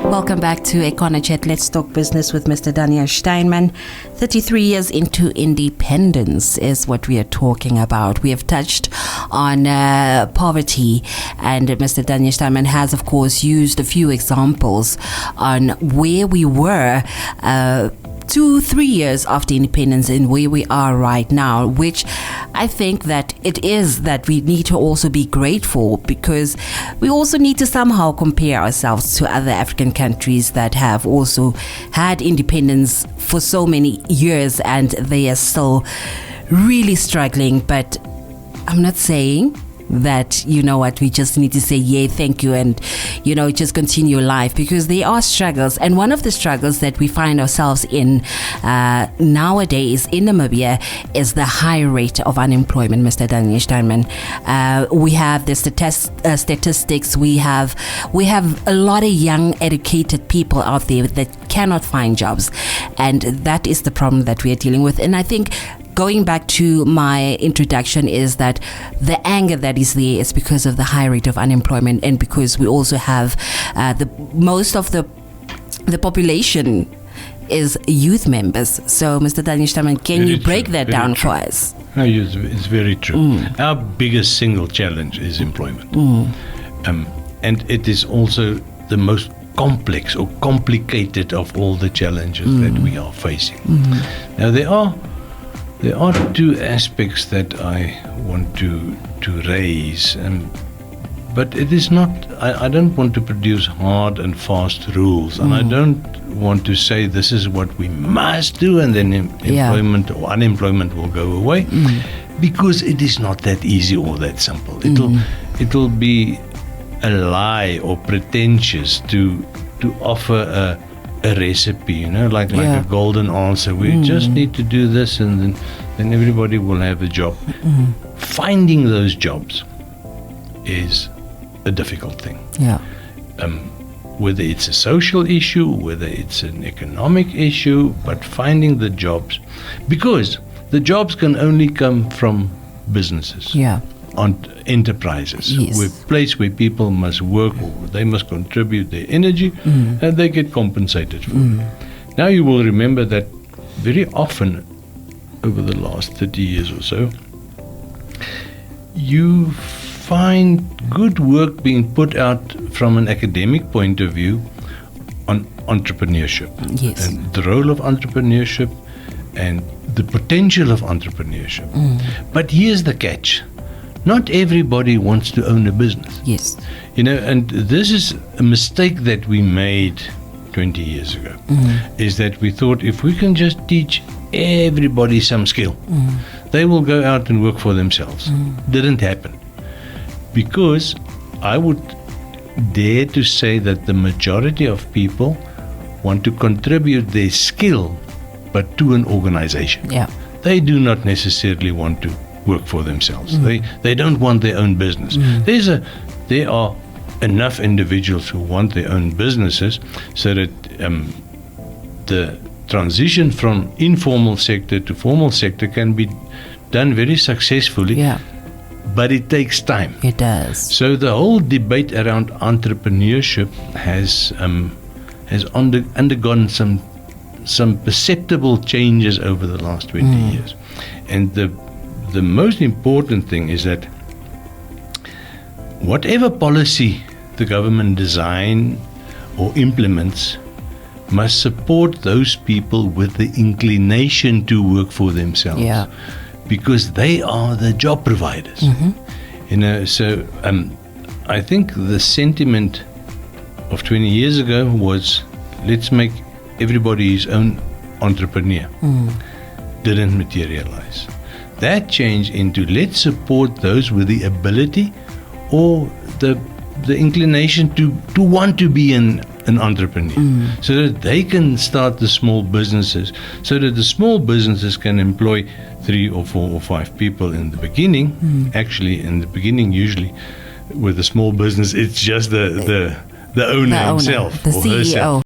Welcome back to Econo Chat. Let's talk business with Mr. Daniel Steinman. 33 years into independence is what we are talking about. We have touched on poverty, and Mr. Daniel Steinman has, of course, used a few examples on where we were 2-3 years after independence and where we are right now, which I think that it is that we need to also be grateful, because we also need to somehow compare ourselves to other African countries that have also had independence for so many years and they are still really struggling. But I'm not saying that, you know what, we just need to say, yeah, thank you, and, you know, just continue life, because there are struggles. And one of the struggles that we find ourselves in nowadays in Namibia is the high rate of unemployment, Mr. Daniel Steinman. We have the statistics. We have a lot of young, educated people out there that cannot find jobs, and that is the problem that we are dealing with. And I think, going back to my introduction, is that the anger that is there is because of the high rate of unemployment, and because we also have most of the population is youth members. So, Mr. Daniel Steinman, can you break that down for us? No, it's very true. Our biggest single challenge is employment. And it is also the most complex or complicated of all the challenges that we are facing. Now, there are two aspects that I want to raise, but it is not. I don't want to produce hard and fast rules, and I don't want to say this is what we must do, and then employment or unemployment will go away, because it is not that easy or that simple. It'll be a lie or pretentious to offer a recipe, you know, like a golden answer. We just need to do this, and then everybody will have a job. Finding those jobs is a difficult thing. Whether it's a social issue, whether it's an economic issue, but finding the jobs, because the jobs can only come from businesses. On enterprises, place where people must work, or they must contribute their energy, and they get compensated for it. Now, you will remember that very often over the last 30 years or so, you find good work being put out from an academic point of view on entrepreneurship, and the role of entrepreneurship and the potential of entrepreneurship. But here's the catch. Not everybody wants to own a business. You know, and this is a mistake that we made 20 years ago, is that we thought if we can just teach everybody some skill, they will go out and work for themselves. Didn't happen. Because I would dare to say that the majority of people want to contribute their skill, but to an organization. They do not necessarily want to work for themselves. They don't want their own business. There are enough individuals who want their own businesses, so that the transition from informal sector to formal sector can be done very successfully. But it takes time. It does. So the whole debate around entrepreneurship has undergone some perceptible changes over the last 20 years. And the most important thing is that whatever policy the government design or implements must support those people with the inclination to work for themselves, because they are the job providers. You know, so I think the sentiment of 20 years ago was, let's make everybody his own entrepreneur. Didn't materialize. That changed into, let's support those with the ability or the inclination to want to be an entrepreneur, so that they can start the small businesses, so that the small businesses can employ 3 or 4 or 5 people in the beginning. Actually, in the beginning, usually with a small business, it's just the owner himself, the or CEO. herself.